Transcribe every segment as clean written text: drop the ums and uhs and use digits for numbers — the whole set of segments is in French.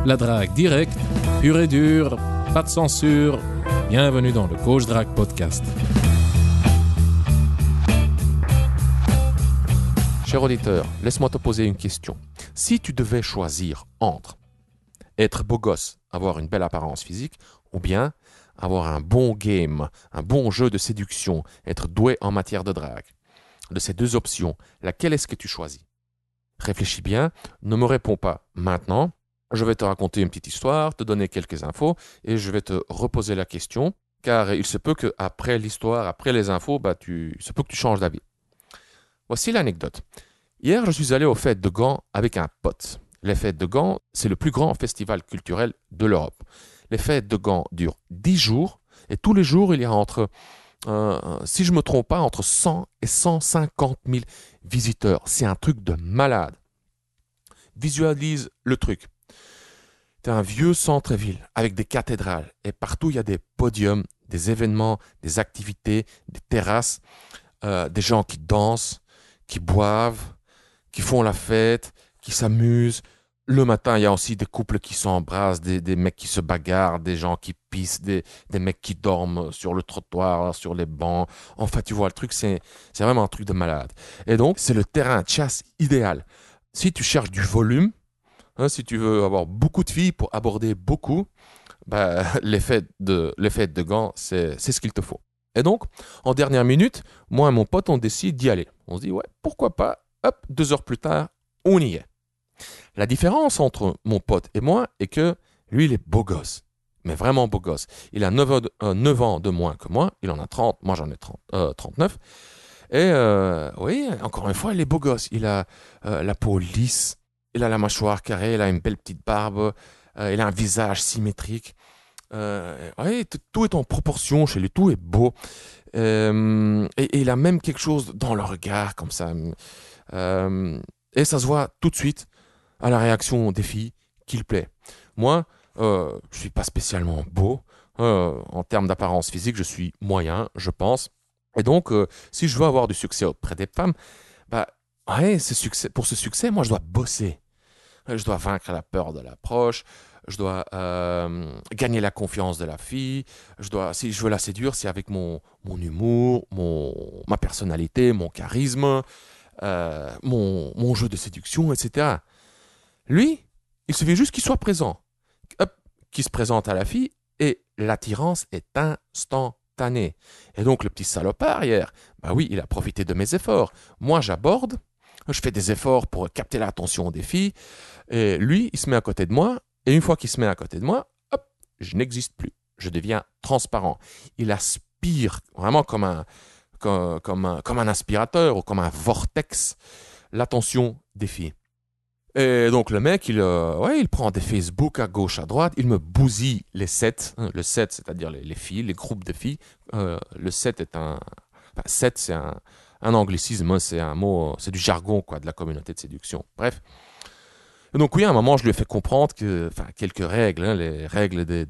La drague directe, pure et dure, pas de censure. Bienvenue dans le Coach Drague Podcast. Cher auditeur, laisse-moi te poser une question. Si tu devais choisir entre être beau gosse, avoir une belle apparence physique, ou bien avoir un bon game, un bon jeu de séduction, être doué en matière de drague, de ces deux options, laquelle est-ce que tu choisis? Réfléchis bien, ne me réponds pas maintenant. Je vais te raconter une petite histoire, te donner quelques infos et je vais te reposer la question, car il se peut qu'après l'histoire, après les infos, il se peut que tu changes d'avis. Voici l'anecdote. Hier, je suis allé aux fêtes de Gand avec un pote. Les fêtes de Gand, c'est le plus grand festival culturel de l'Europe. Les fêtes de Gand durent 10 jours et tous les jours, il y a si je ne me trompe pas, entre 100 et 150 000 visiteurs. C'est un truc de malade. Visualise le truc. C'est un vieux centre-ville avec des cathédrales et partout il y a des podiums, des événements, des activités, des terrasses, des gens qui dansent, qui boivent, qui font la fête, qui s'amusent. Le matin, il y a aussi des couples qui s'embrassent, des mecs qui se bagarrent, des gens qui pissent, des mecs qui dorment sur le trottoir, sur les bancs. Enfin, tu vois, le truc, c'est vraiment un truc de malade. Et donc, c'est le terrain de chasse idéal. Si tu cherches du volume, si tu veux avoir beaucoup de filles pour aborder beaucoup, les fêtes de Gand, c'est ce qu'il te faut. Et donc, en dernière minute, moi et mon pote, on décide d'y aller. On se dit, ouais, pourquoi pas, hop, 2 heures plus tard, on y est. La différence entre mon pote et moi est que lui, il est beau gosse, mais vraiment beau gosse. Il a 9 ans de moins que moi, il en a 30, moi j'en ai 39. Et oui, encore une fois, il est beau gosse. Il a la peau lisse, il a la mâchoire carrée, il a une belle petite barbe, il a un visage symétrique. Oui, tout est en proportion chez lui, tout est beau. Et il a même quelque chose dans le regard, comme ça. Et ça se voit tout de suite à la réaction des filles qu'il plaît. Moi, je ne suis pas spécialement beau. En termes d'apparence physique, je suis moyen, je pense. Et donc, si je veux avoir du succès auprès des femmes, pour ce succès, moi, je dois bosser. Je dois vaincre la peur de l'approche. Je dois gagner la confiance de la fille. Si je veux la séduire, c'est avec mon humour, ma personnalité, mon charisme, mon jeu de séduction, etc. Lui, il suffit juste qu'il soit présent, qu'il se présente à la fille et l'attirance est instantanée. Et donc le petit salopard hier, oui, il a profité de mes efforts. Moi, j'aborde, je fais des efforts pour capter l'attention des filles et lui, il se met à côté de moi et une fois qu'il se met à côté de moi, hop, je n'existe plus. Je deviens transparent. Il aspire vraiment comme un aspirateur ou comme un vortex l'attention des filles. Et donc le mec, il prend des Facebook à gauche, à droite, il me bousille les sets. Le set, c'est-à-dire les filles, les groupes de filles. Le set est set, c'est un anglicisme, c'est un mot, c'est du jargon quoi, de la communauté de séduction. Bref. Et donc oui, à un moment, je lui ai fait comprendre quelques règles, les règles des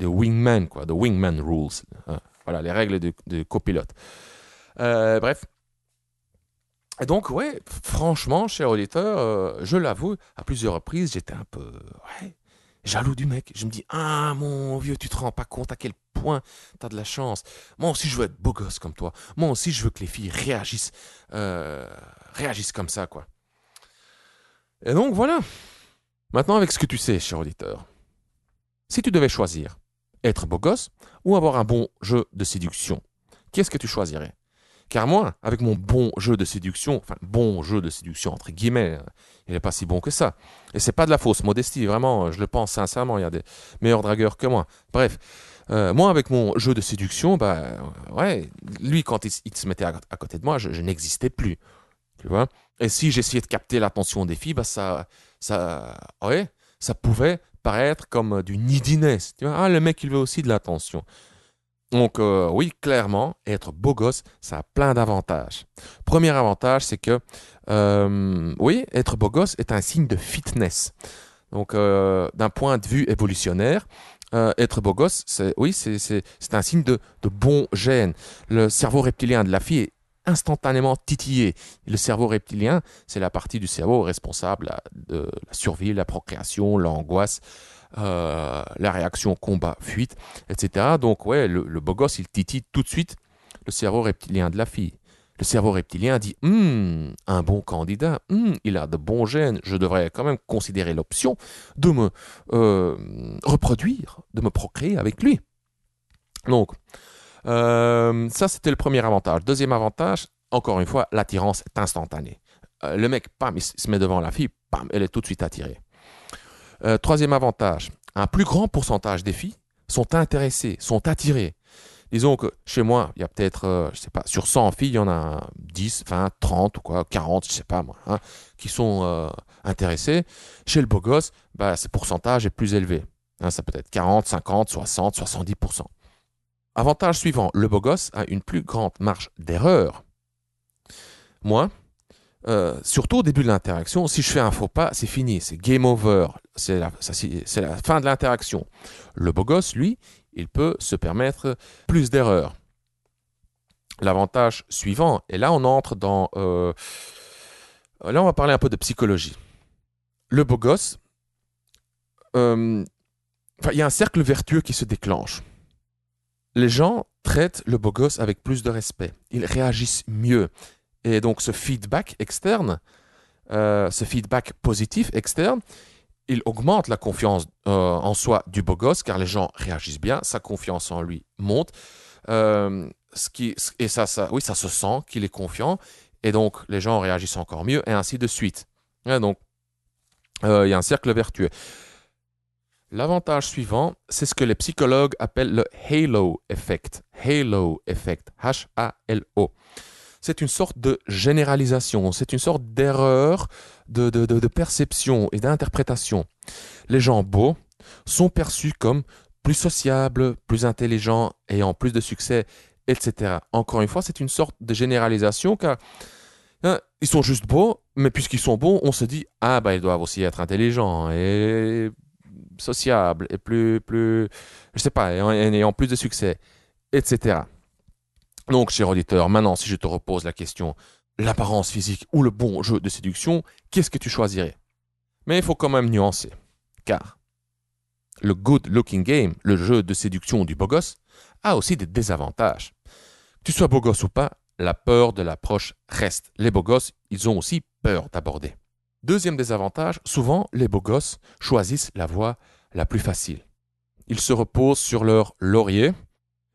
wingmen, quoi, the wingman rules. Voilà, les règles de copilote. Bref. Et donc, ouais, franchement, cher auditeur, je l'avoue, à plusieurs reprises, j'étais un peu jaloux du mec. Je me dis, ah mon vieux, tu te rends pas compte à quel point tu as de la chance. Moi aussi, je veux être beau gosse comme toi. Moi aussi, je veux que les filles réagissent comme ça, quoi. Et donc, voilà. Maintenant, avec ce que tu sais, cher auditeur, si tu devais choisir être beau gosse ou avoir un bon jeu de séduction, qu'est-ce que tu choisirais? Car moi, avec mon bon jeu de séduction entre guillemets, il n'est pas si bon que ça. Et c'est pas de la fausse modestie, vraiment, je le pense sincèrement, il y a des meilleurs dragueurs que moi. Bref, moi avec mon jeu de séduction, lui quand il se mettait à côté de moi, je n'existais plus. Tu vois? Et si j'essayais de capter l'attention des filles, ça pouvait paraître comme du neediness. Tu vois? Ah, le mec, il veut aussi de l'attention. Donc oui, clairement, être beau gosse, ça a plein d'avantages. Premier avantage, c'est que être beau gosse est un signe de fitness. Donc d'un point de vue évolutionnaire, être beau gosse, c'est un signe de bon gène. Le cerveau reptilien de la fille est instantanément titillé. Le cerveau reptilien, c'est la partie du cerveau responsable de la survie, la procréation, l'angoisse, la réaction combat-fuite, etc. Donc ouais, le beau gosse, il titille tout de suite le cerveau reptilien de la fille. Le cerveau reptilien dit un bon candidat, il a de bons gènes, je devrais quand même considérer l'option de me reproduire, de me procréer avec lui. Donc, ça c'était le premier avantage. Deuxième avantage, encore une fois, l'attirance est instantanée. Le mec, pam, il se met devant la fille, pam, elle est tout de suite attirée. Troisième avantage, un plus grand pourcentage des filles sont intéressées, sont attirées. Disons que chez moi, il y a peut-être, je sais pas, sur 100 filles, il y en a 10, 20, 30 ou quoi, 40, je sais pas moi, hein, qui sont intéressées. Chez le beau gosse, bah, ce pourcentage est plus élevé. Hein, ça peut être 40, 50, 60, 70%. Avantage suivant, le beau gosse a une plus grande marge d'erreur. Moi, surtout au début de l'interaction, si je fais un faux pas, c'est fini, c'est game over, c'est la fin de l'interaction. Le beau gosse, lui, il peut se permettre plus d'erreurs. L'avantage suivant, et là on entre dans... là on va parler un peu de psychologie. Le beau gosse, il y a un cercle vertueux qui se déclenche. Les gens traitent le beau gosse avec plus de respect. Ils réagissent mieux. Et donc ce feedback externe, ce feedback positif externe, il augmente la confiance en soi du beau gosse car les gens réagissent bien, sa confiance en lui monte. Et ça se sent qu'il est confiant et donc les gens réagissent encore mieux et ainsi de suite. Et donc, il y a un cercle vertueux. L'avantage suivant, c'est ce que les psychologues appellent le halo effect. Halo effect, H-A-L-O. C'est une sorte de généralisation, c'est une sorte d'erreur de perception et d'interprétation. Les gens beaux sont perçus comme plus sociables, plus intelligents, ayant plus de succès, etc. Encore une fois, c'est une sorte de généralisation car ils sont juste beaux, mais puisqu'ils sont beaux, on se dit « Ah, bah ils doivent aussi être intelligents et sociables et plus je sais pas, ayant plus de succès, etc. » Donc, cher auditeur, maintenant, si je te repose la question, l'apparence physique ou le bon jeu de séduction, qu'est-ce que tu choisirais? Mais il faut quand même nuancer, car le good looking game, le jeu de séduction du beau gosse, a aussi des désavantages. Que tu sois beau gosse ou pas, la peur de l'approche reste. Les beaux gosses, ils ont aussi peur d'aborder. Deuxième désavantage, souvent, les beaux gosses choisissent la voie la plus facile. Ils se reposent sur leur laurier.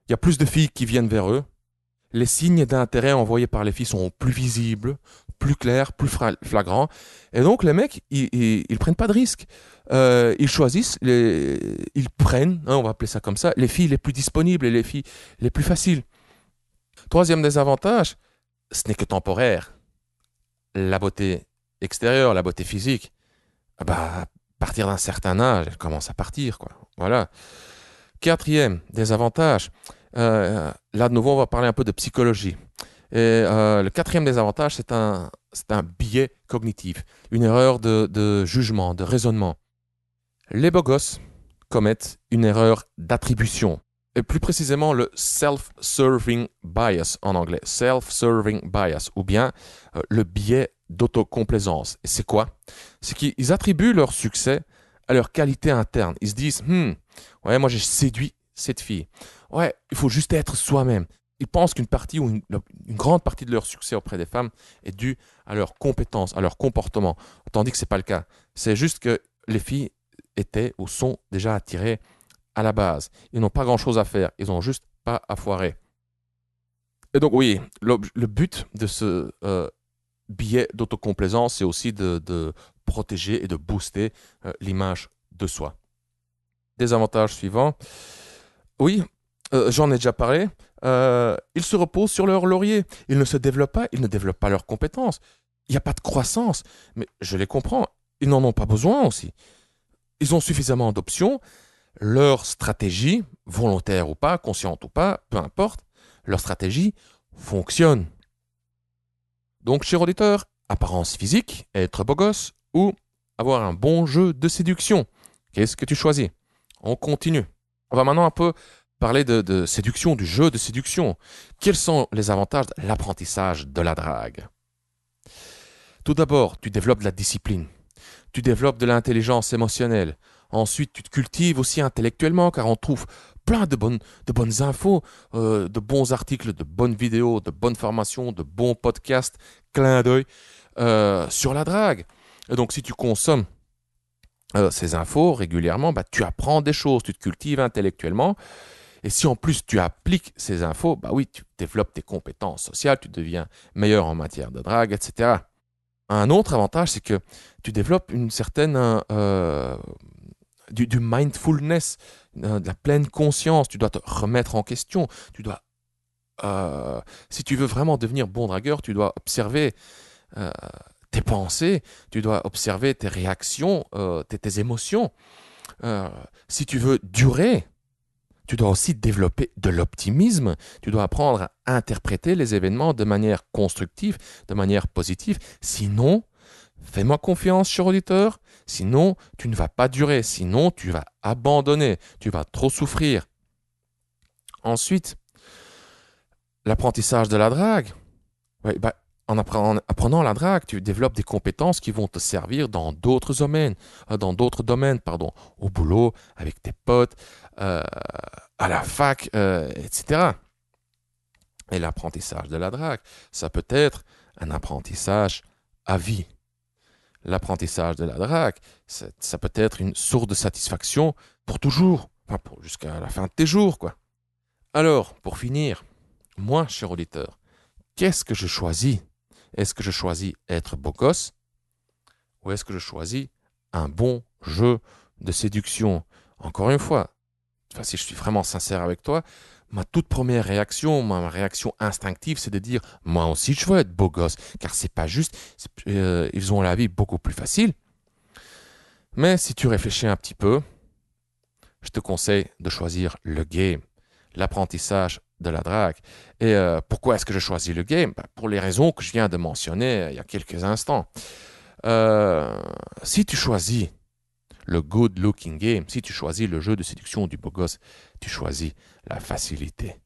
Il y a plus de filles qui viennent vers eux. Les signes d'intérêt envoyés par les filles sont plus visibles, plus clairs, plus flagrants. Et donc, les mecs, ils prennent pas de risques. Ils choisissent, ils prennent, on va appeler ça comme ça, les filles les plus disponibles et les filles les plus faciles. Troisième désavantage, ce n'est que temporaire. La beauté extérieure, la beauté physique, à partir d'un certain âge, elle commence à partir, quoi. Voilà. Quatrième désavantage, là de nouveau on va parler un peu de psychologie. Et le quatrième désavantage, c'est un biais cognitif, une erreur de jugement, de raisonnement. Les beaux gosses commettent une erreur d'attribution, et plus précisément le self-serving bias en anglais, self-serving bias, ou bien le biais d'autocomplaisance. Et c'est quoi? C'est qu'ils attribuent leur succès à leur qualité interne. Ils se disent, ouais, moi j'ai séduit cette fille. Ouais, il faut juste être soi-même. Ils pensent qu'une partie ou une grande partie de leur succès auprès des femmes est due à leurs compétences, à leur comportement, tandis que ce n'est pas le cas. C'est juste que les filles étaient ou sont déjà attirées à la base. Ils n'ont pas grand-chose à faire, ils n'ont juste pas à foirer. Et donc oui, le but de ce biais d'autocomplaisance, c'est aussi de protéger et de booster l'image de soi. Désavantage suivant. Oui, j'en ai déjà parlé. Ils se reposent sur leur laurier. Ils ne se développent pas, ils ne développent pas leurs compétences. Il n'y a pas de croissance. Mais je les comprends. Ils n'en ont pas besoin aussi. Ils ont suffisamment d'options. Leur stratégie, volontaire ou pas, consciente ou pas, peu importe, leur stratégie fonctionne. Donc, cher auditeur, apparence physique, être beau gosse ou avoir un bon jeu de séduction. Qu'est-ce que tu choisis? On continue. On va maintenant un peu parler de séduction, du jeu de séduction. Quels sont les avantages de l'apprentissage de la drague? Tout d'abord, tu développes de la discipline. Tu développes de l'intelligence émotionnelle. Ensuite, tu te cultives aussi intellectuellement car on trouve plein de bonnes infos, de bons articles, de bonnes vidéos, de bonnes formations, de bons podcasts, clin d'œil sur la drague. Et donc, si tu consommes ces infos régulièrement, bah, tu apprends des choses, tu te cultives intellectuellement. Et si en plus tu appliques ces infos, bah oui, tu développes tes compétences sociales, tu deviens meilleur en matière de drague, etc. Un autre avantage, c'est que tu développes une certaine du mindfulness, de la pleine conscience. Tu dois te remettre en question. Tu dois, si tu veux vraiment devenir bon dragueur, tu dois observer tes pensées, tu dois observer tes réactions, tes émotions. Si tu veux durer, tu dois aussi développer de l'optimisme. Tu dois apprendre à interpréter les événements de manière constructive, de manière positive. Sinon, fais-moi confiance, cher auditeur. Sinon, tu ne vas pas durer. Sinon, tu vas abandonner. Tu vas trop souffrir. Ensuite, l'apprentissage de la drague. Ouais, bah, en apprenant la drague, tu développes des compétences qui vont te servir dans d'autres domaines, au boulot, avec tes potes, à la fac, etc. Et l'apprentissage de la drague, ça peut être un apprentissage à vie. L'apprentissage de la drague, ça peut être une source de satisfaction pour toujours, jusqu'à la fin de tes jours, quoi. Alors, pour finir, moi, cher auditeur, qu'est-ce que je choisis? Est-ce que je choisis être beau gosse ou est-ce que je choisis un bon jeu de séduction? Encore une fois, si je suis vraiment sincère avec toi, ma toute première réaction, ma réaction instinctive, c'est de dire « moi aussi je veux être beau gosse » car c'est pas juste, ils ont la vie beaucoup plus facile. Mais si tu réfléchis un petit peu, je te conseille de choisir le game, l'apprentissage de la drague. Et pourquoi est-ce que je choisis le game? Pour les raisons que je viens de mentionner il y a quelques instants. Si tu choisis le good looking game, si tu choisis le jeu de séduction du beau gosse, tu choisis la facilité.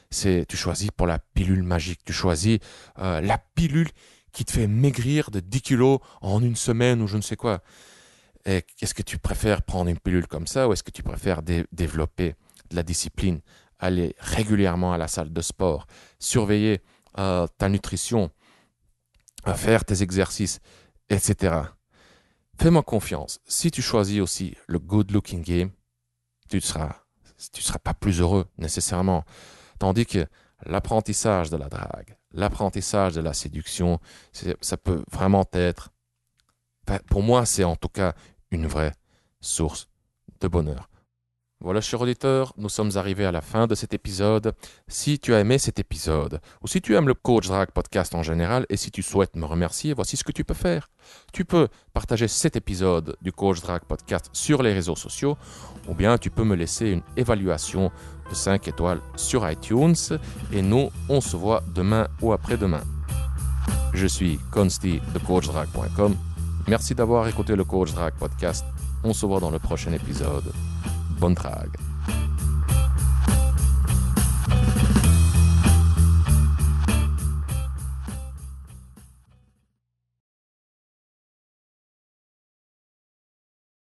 Tu choisis pour la pilule magique, tu choisis la pilule qui te fait maigrir de 10 kilos en une semaine ou je ne sais quoi. Et est-ce que tu préfères prendre une pilule comme ça ou est-ce que tu préfères développer de la discipline, aller régulièrement à la salle de sport, surveiller ta nutrition, faire tes exercices, etc. Fais-moi confiance. Si tu choisis aussi le good looking game, tu ne seras pas plus heureux nécessairement. Tandis que l'apprentissage de la drague, l'apprentissage de la séduction, ça peut vraiment être, pour moi, c'est en tout cas une vraie source de bonheur. Voilà, chers auditeurs, nous sommes arrivés à la fin de cet épisode. Si tu as aimé cet épisode, ou si tu aimes le Coach Drague Podcast en général, et si tu souhaites me remercier, voici ce que tu peux faire. Tu peux partager cet épisode du Coach Drague Podcast sur les réseaux sociaux, ou bien tu peux me laisser une évaluation de 5 étoiles sur iTunes, et nous, on se voit demain ou après-demain. Je suis Consti de CoachDrague.com. Merci d'avoir écouté le Coach Drague Podcast. On se voit dans le prochain épisode. Bonne drague.